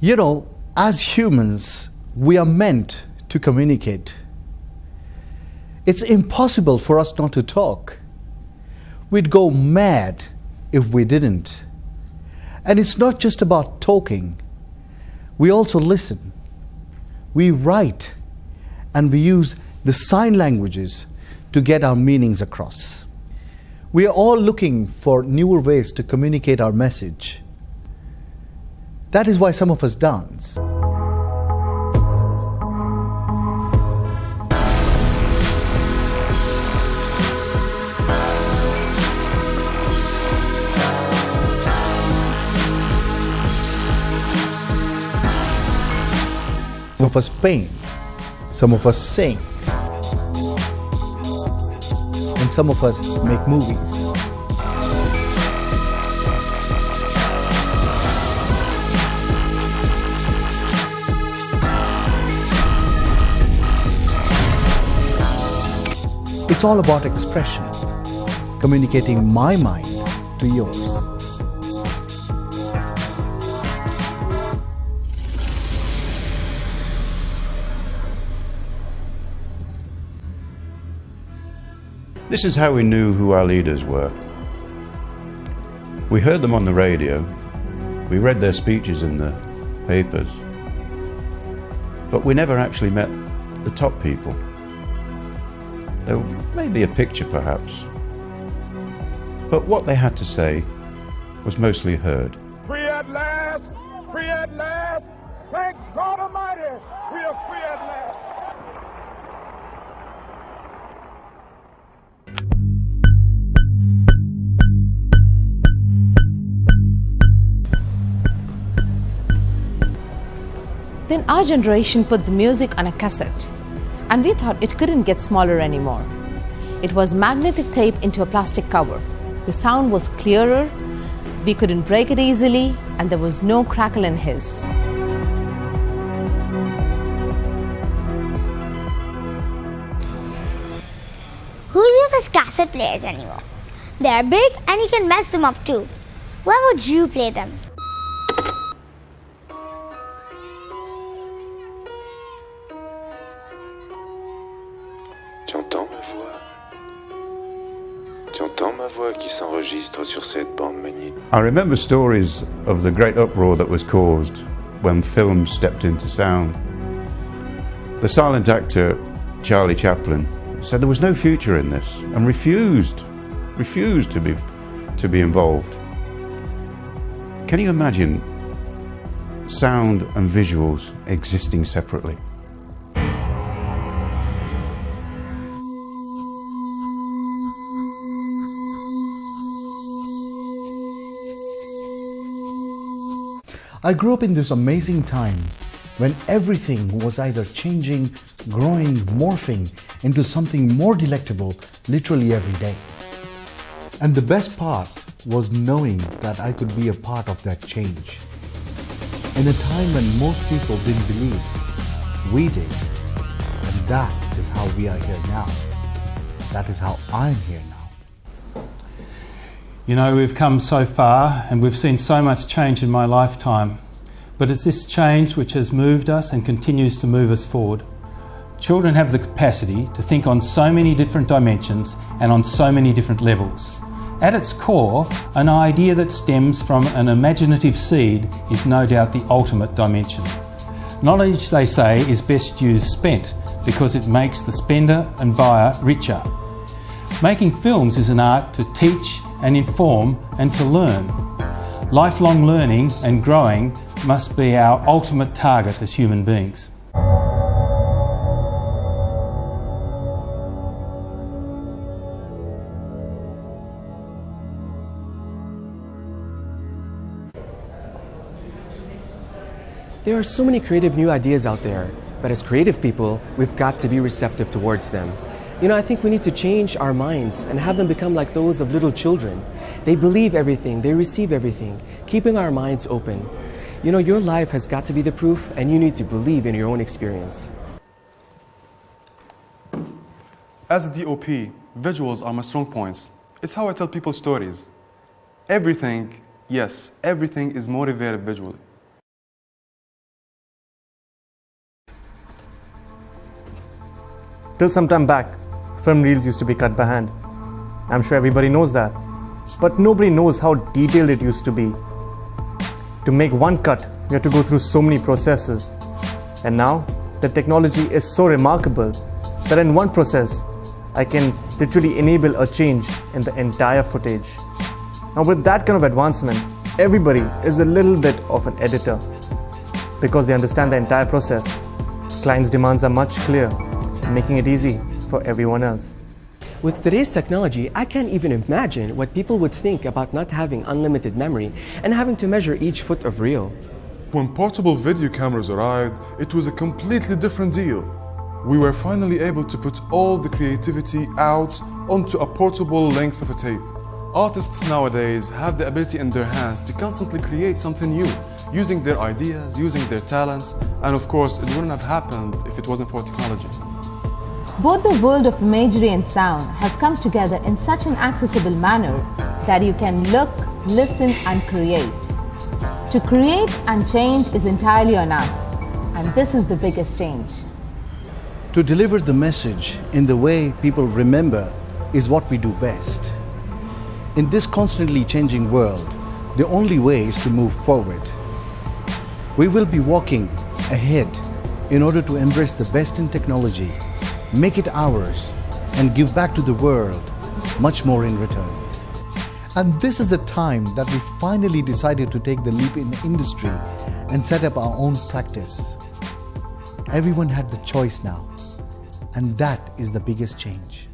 You know, as humans, we are meant to communicate. It's impossible for us not to talk. We'd go mad if we didn't. And it's not just about talking. We also listen. We write, and we use the sign languages to get our meanings across. We are all looking for newer ways to communicate our message. That is why some of us dance. Some of us paint, some of us sing, and some of us make movies. It's all about expression, communicating my mind to yours. This is how we knew who our leaders were. We heard them on the radio, we read their speeches in the papers, but we never actually met the top people. There may be a picture perhaps, but what they had to say was mostly heard. Free at last, free at last, thank God Almighty, we are free at last. Then our generation put the music on a cassette, and we thought it couldn't get smaller anymore. It was magnetic tape into a plastic cover. The sound was clearer, we couldn't break it easily, and there was no crackle and hiss. Who uses cassette players anymore? They are big and you can mess them up too. Where would you play them? Tu entends ma voix? Tu entends ma voix qui s'enregistre sur cette bande magnétique? I remember stories of the great uproar that was caused when film stepped into sound. The silent actor Charlie Chaplin said there was no future in this and refused to be involved. Can you imagine sound and visuals existing separately? I grew up in this amazing time when everything was either changing, growing, morphing into something more delectable literally every day. And the best part was knowing that I could be a part of that change. In a time when most people didn't believe, we did. And that is how we are here now. That is how I'm here now. You know, we've come so far and we've seen so much change in my lifetime, but it's this change which has moved us and continues to move us forward. Children have the capacity to think on so many different dimensions and on so many different levels. At its core, an idea that stems from an imaginative seed is no doubt the ultimate dimension. Knowledge, they say, is best used spent because it makes the spender and buyer richer. Making films is an art to teach and inform and to learn. Lifelong learning and growing must be our ultimate target as human beings. There are so many creative new ideas out there, but as creative people, we've got to be receptive towards them. You know, I think we need to change our minds and have them become like those of little children. They believe everything, they receive everything, keeping our minds open. You know, your life has got to be the proof, and you need to believe in your own experience. As a DOP, visuals are my strong points. It's how I tell people stories. Everything, yes, everything is motivated visually. Till some time back, film reels used to be cut by hand. I'm sure everybody knows that. But nobody knows how detailed it used to be. To make one cut, you have to go through so many processes. And now, the technology is so remarkable that in one process, I can literally enable a change in the entire footage. Now with that kind of advancement, everybody is a little bit of an editor because they understand the entire process. Clients' demands are much clearer, making it easy for everyone else. With today's technology, I can't even imagine what people would think about not having unlimited memory and having to measure each foot of reel. When portable video cameras arrived, it was a completely different deal. We were finally able to put all the creativity out onto a portable length of a tape. Artists nowadays have the ability in their hands to constantly create something new, using their ideas, using their talents, and of course, it wouldn't have happened if it wasn't for technology. Both the world of imagery and sound has come together in such an accessible manner that you can look, listen, and create. To create and change is entirely on us, and this is the biggest change. To deliver the message in the way people remember is what we do best. In this constantly changing world, the only way is to move forward. We will be walking ahead in order to embrace the best in technology, make it ours, and give back to the world much more in return. And this is the time that we finally decided to take the leap in the industry and set up our own practice. Everyone had the choice now, and that is the biggest change.